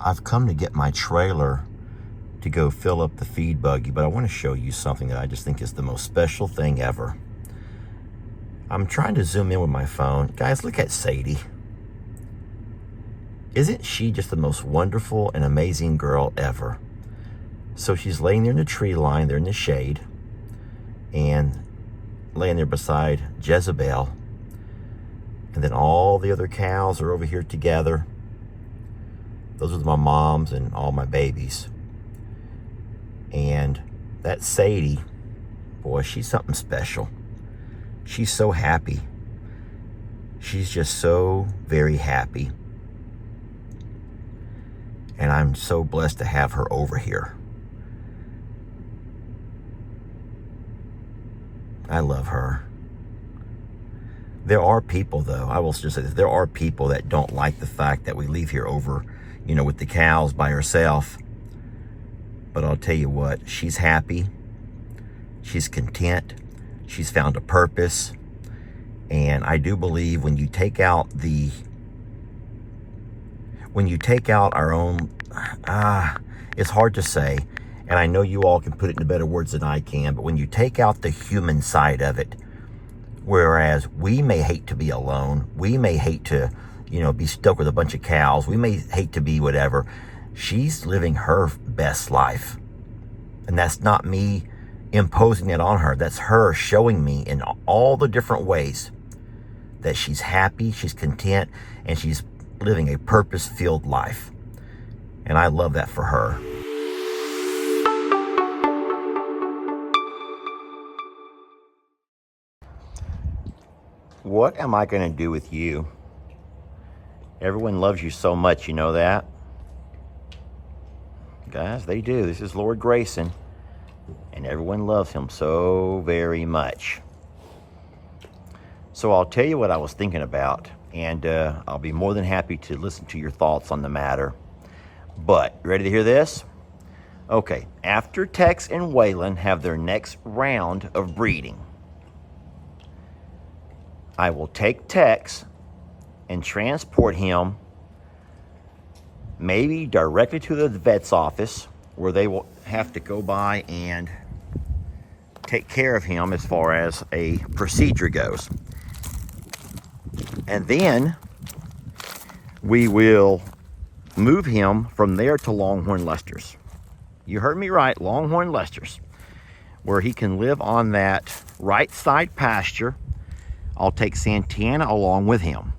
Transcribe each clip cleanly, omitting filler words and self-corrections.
I've come to get my trailer to go fill up the feed buggy, but I want to show you something that I just think is the most special thing ever. I'm trying to zoom in with my phone. Guys, look at Sadie. Isn't she just the most wonderful and amazing girl ever? So she's laying there in the tree line, there in the shade, and laying there beside Jezebel. And then all the other cows are over here together. Those are my moms and all my babies. And that Sadie, boy, she's something special. She's so happy. She's just so very happy. And I'm so blessed to have her over here. I love her. There are people, though, I will just say this, there are people that don't like the fact that we leave here over, with the cows by herself. But I'll tell you what, she's happy. She's content. She's found a purpose. And I do believe when you take out our own, it's hard to say, and I know you all can put it into better words than I can, but when you take out the human side of it, whereas we may hate to be alone, we may hate to, be stuck with a bunch of cows, we may hate to be whatever, she's living her best life. And that's not me imposing it on her. That's her showing me in all the different ways that she's happy, she's content, and she's living a purpose-filled life. And I love that for her. What am I going to do with you? Everyone loves you so much, you know that? Guys, they do. This is Lord Grayson, and everyone loves him so very much. So I'll tell you what I was thinking about, and I'll be more than happy to listen to your thoughts on the matter. But, ready to hear this? Okay, after Tex and Waylon have their next round of breeding, I will take Tex and transport him maybe directly to the vet's office, where they will have to go by and take care of him as far as a procedure goes. And then we will move him from there to Longhorn Lester's. You heard me right, Longhorn Lester's, where he can live on that right side pasture. I'll take Santana along with him.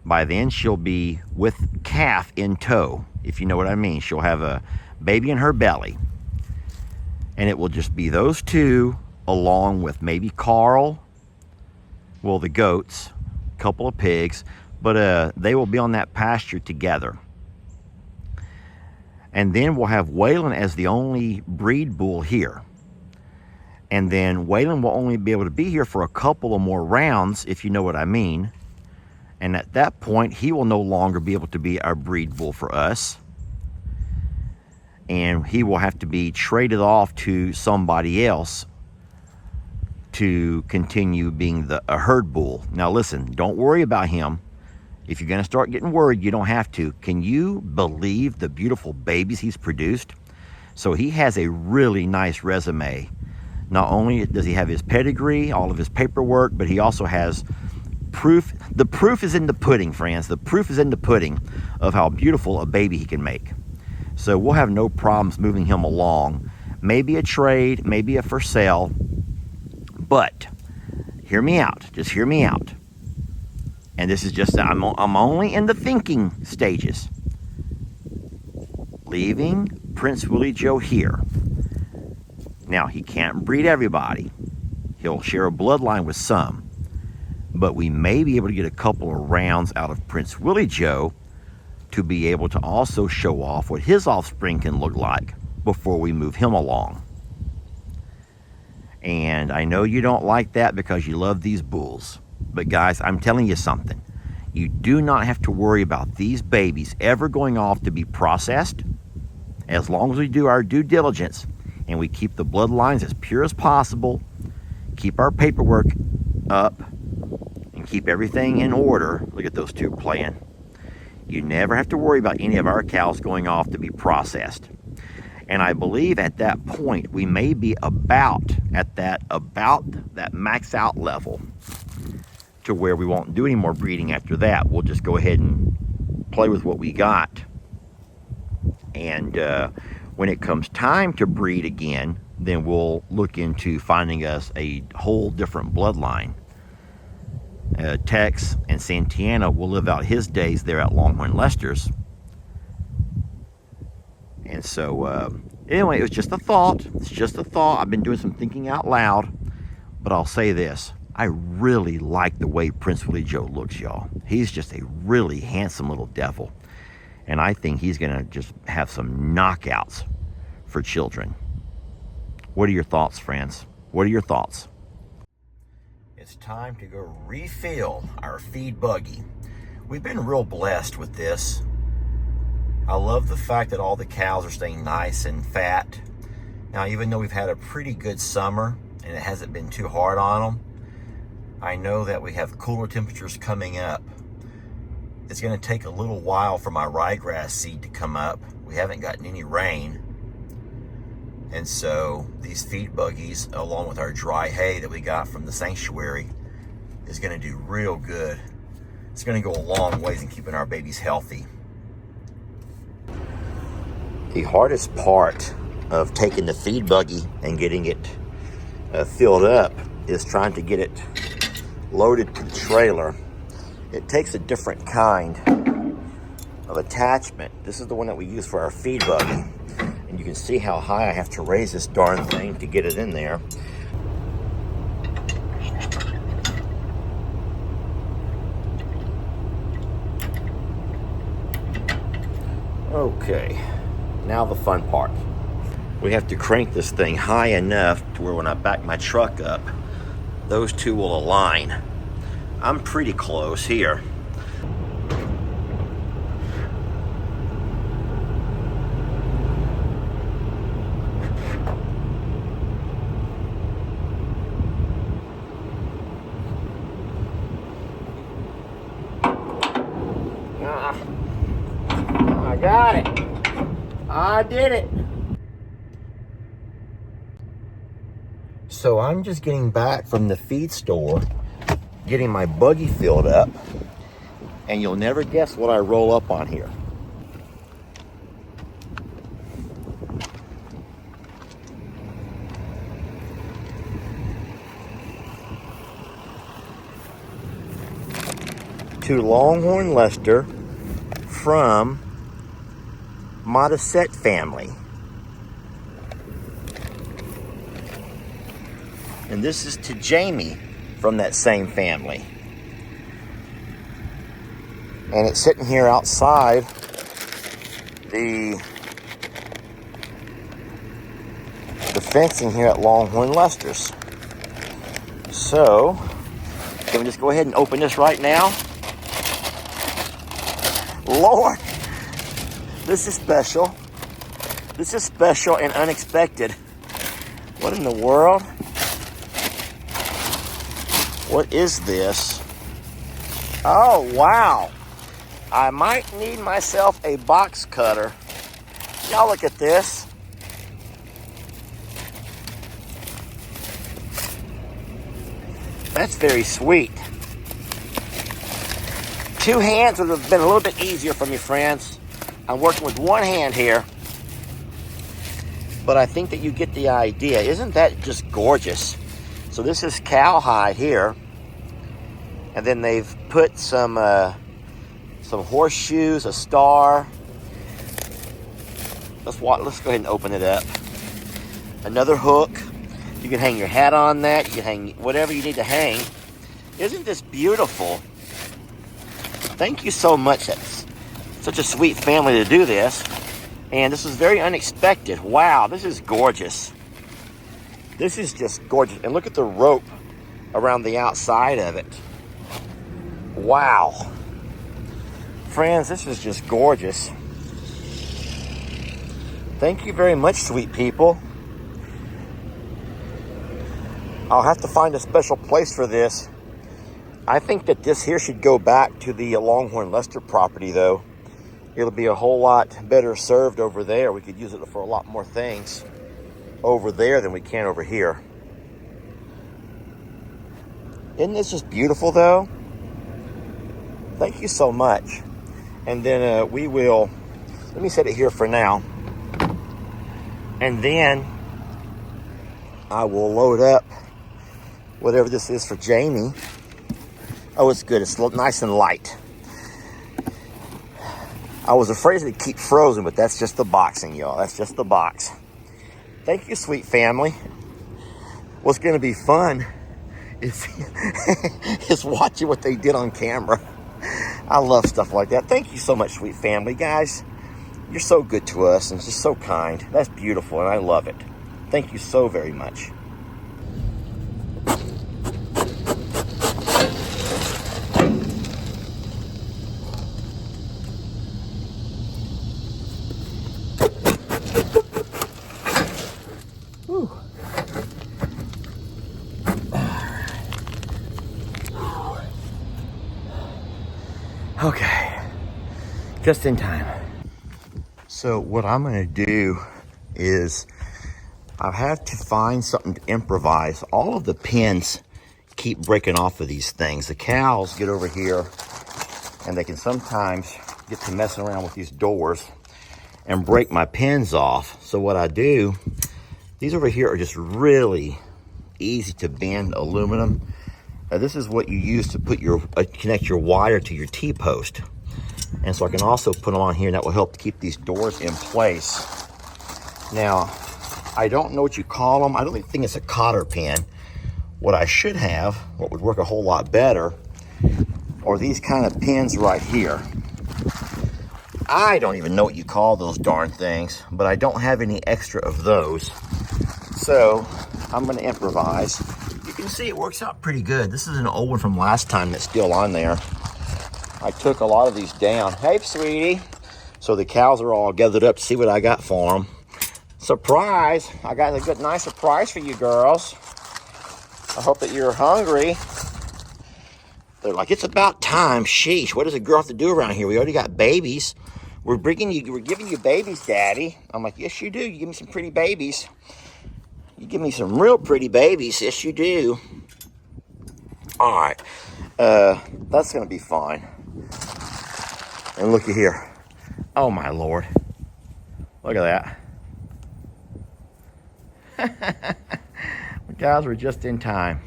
By then, she'll be with calf in tow, if you know what I mean. She'll have a baby in her belly. And it will just be those two, along with maybe Carl, well, the goats, a couple of pigs, but they will be on that pasture together. And then we'll have Waylon as the only breed bull here. And then Waylon will only be able to be here for a couple of more rounds, if you know what I mean. And at that point, he will no longer be able to be our breed bull for us. And he will have to be traded off to somebody else to continue being a herd bull. Now listen, don't worry about him. If you're going to start getting worried, you don't have to. Can you believe the beautiful babies he's produced? So he has a really nice resume. Not only does he have his pedigree, all of his paperwork, but he also has proof. The proof is in the pudding, friends. The proof is in the pudding of how beautiful a baby he can make. So we'll have no problems moving him along. Maybe a trade, maybe a for sale. But hear me out. Just hear me out. And this is just, I'm only in the thinking stages. Leaving Prince Willie Joe here. Now, he can't breed everybody. He'll share a bloodline with some. But we may be able to get a couple of rounds out of Prince Willie Joe to be able to also show off what his offspring can look like before we move him along. And I know you don't like that because you love these bulls. But guys, I'm telling you something. You do not have to worry about these babies ever going off to be processed. As long as we do our due diligence and we keep the bloodlines as pure as possible, keep our paperwork up, and keep everything in order. Look at those two playing. You never have to worry about any of our cows going off to be processed. And I believe at that point, we may be about that max out level to where we won't do any more breeding after that. We'll just go ahead and play with what we got. And when it comes time to breed again, then we'll look into finding us a whole different bloodline. Tex and Santana will live out his days there at Longhorn Lester's. And so, anyway, it was just a thought. It's just a thought. I've been doing some thinking out loud. But I'll say this. I really like the way Prince Willie Joe looks, y'all. He's just a really handsome little devil. And I think he's going to just have some knockouts for children. What are your thoughts, friends? What are your thoughts? It's time to go refill our feed buggy. We've been real blessed with this. I love the fact that all the cows are staying nice and fat. Now, even though we've had a pretty good summer and it hasn't been too hard on them, I know that we have cooler temperatures coming up. It's going to take a little while for my ryegrass seed to come up. We haven't gotten any rain. And so these feed buggies, along with our dry hay that we got from the sanctuary, is going to do real good. It's going to go a long ways in keeping our babies healthy. The hardest part of taking the feed buggy and getting it filled up is trying to get it loaded to the trailer. It takes a different kind of attachment. This is the one that we use for our feed buggy. And you can see how high I have to raise this darn thing to get it in there. Okay, now the fun part. We have to crank this thing high enough to where when I back my truck up, those two will align. I'm pretty close here. I got it. I did it. So I'm just getting back from the feed store, getting my buggy filled up, and you'll never guess what I roll up on here. To Longhorn Lester from Modisette family. And this is to Jamie from that same family. And it's sitting here outside the fencing here at Longhorn Lester's. So, can we just go ahead and open this right now? Lord, this is special. This is special and unexpected. What in the world? What is this? Oh, wow. I might need myself a box cutter. Y'all look at this. That's very sweet. Two hands would have been a little bit easier for me, friends. I'm working with one hand here. But I think that you get the idea. Isn't that just gorgeous? So this is cowhide here. And then they've put some horseshoes, a star. Let's go ahead and open it up. Another hook. You can hang your hat on that. You can hang whatever you need to hang. Isn't this beautiful? Thank you so much. That's such a sweet family to do this. And this was very unexpected. Wow, this is gorgeous. This is just gorgeous. And look at the rope around the outside of it. Wow. Friends, this is just gorgeous. Thank you very much, sweet people. I'll have to find a special place for this. I think that this here should go back to the Longhorn Lester property, though. It'll be a whole lot better served over there. We could use it for a lot more things over there than we can over here. Isn't this just beautiful though? Thank you so much. And then we will, let me set it here for now. And then I will load up whatever this is for Jamie. Oh, it's good. It's nice and light. I was afraid it would keep frozen, but that's just the boxing, y'all. That's just the box. Thank you, sweet family. What's going to be fun is, is watching what they did on camera. I love stuff like that. Thank you so much, sweet family. Guys, you're so good to us and just so kind. That's beautiful, and I love it. Thank you so very much. Okay, just in time. So what I'm gonna do is I have to find something to improvise. All of the pins keep breaking off of these things. The cows get over here and they can sometimes get to messing around with these doors and break my pins off. So what I do, these over here are just really easy to bend aluminum. This is what you use to put your connect your wire to your T-post. And so I can also put them on here, and that will help keep these doors in place. Now, I don't know what you call them. I don't even think it's a cotter pin. What I should have, what would work a whole lot better, are these kind of pins right here. I don't even know what you call those darn things, but I don't have any extra of those. So I'm gonna improvise. You can see it works out pretty good. This is an old one from last time that's still on there. I took a lot of these down. Hey, sweetie. So the cows are all gathered up to see what I got for them. Surprise! I got a good, nice surprise for you girls. I hope that you're hungry. They're like, it's about time. Sheesh, what does a girl have to do around here? We already got babies. We're giving you babies, Daddy. I'm like, yes, you do. You give me some pretty babies. You give me some real pretty babies. Yes, you do. All right. That's going to be fine. And looky here. Oh, my Lord. Look at that. The guys were just in time.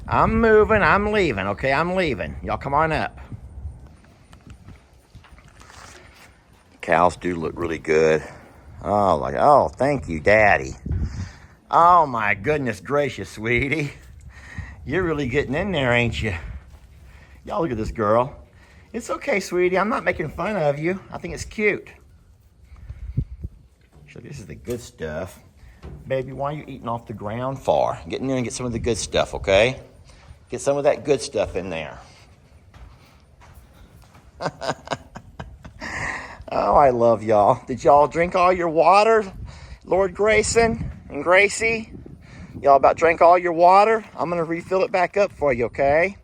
I'm moving. I'm leaving. Okay, I'm leaving. Y'all come on up. The cows do look really good. Oh, thank you, Daddy. Oh, my goodness gracious, sweetie. You're really getting in there, ain't you? Y'all look at this girl. It's okay, sweetie. I'm not making fun of you. I think it's cute. So this is the good stuff. Baby, why are you eating off the ground for? Get in there and get some of the good stuff, okay? Get some of that good stuff in there. Oh, I love y'all. Did y'all drink all your water, Lord Grayson and Gracie? Y'all about drank all your water? I'm going to refill it back up for you, okay?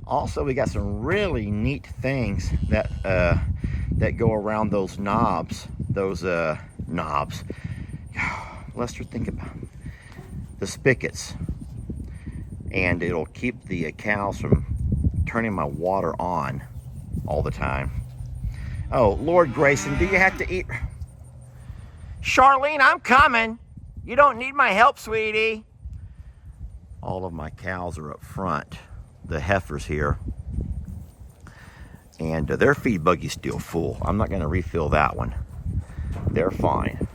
Also, we got some really neat things that that go around those knobs. Those knobs. Lester, think about it. The spigots. And it'll keep the cows from turning my water on all the time. Oh, Lord Grayson, do you have to eat? Charlene, I'm coming. You don't need my help, sweetie. All of my cows are up front. The heifers here. And their feed buggy's still full. I'm not going to refill that one. They're fine.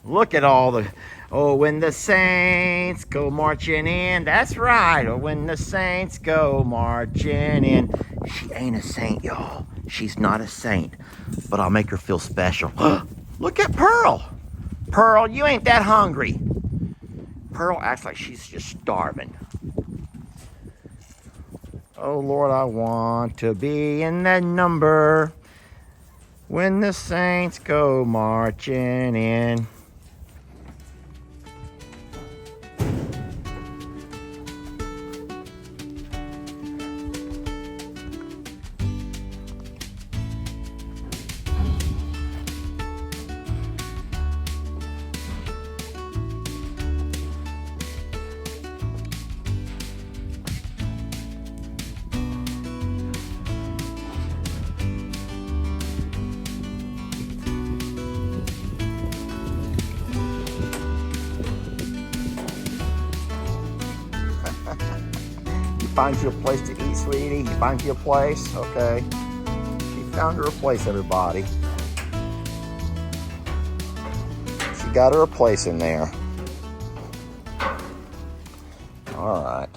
Look at all the... Oh, when the saints go marching in. That's right. Oh, when the saints go marching in. She ain't a saint, y'all. She's not a saint. But I'll make her feel special. Look at Pearl. Pearl, you ain't that hungry. Pearl acts like she's just starving. Oh, Lord, I want to be in that number when the saints go marching in. finds you a place to eat, sweetie. He finds you a place. Okay. She found her a place, everybody. She got her a place in there. All right.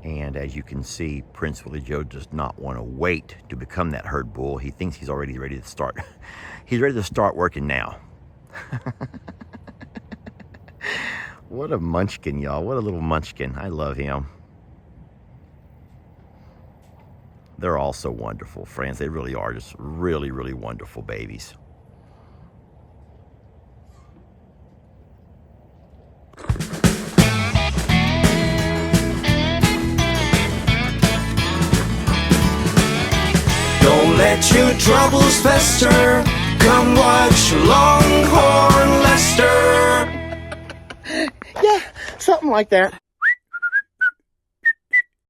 And as you can see, Prince Willie Joe does not want to wait to become that herd bull. He thinks he's already ready to start. He's ready to start working now. What a munchkin, y'all. What a little munchkin. I love him. They're all so wonderful, friends. They really are just really, really wonderful babies. Don't let your troubles fester. Come watch Longhorn Lester. Yeah, something like that.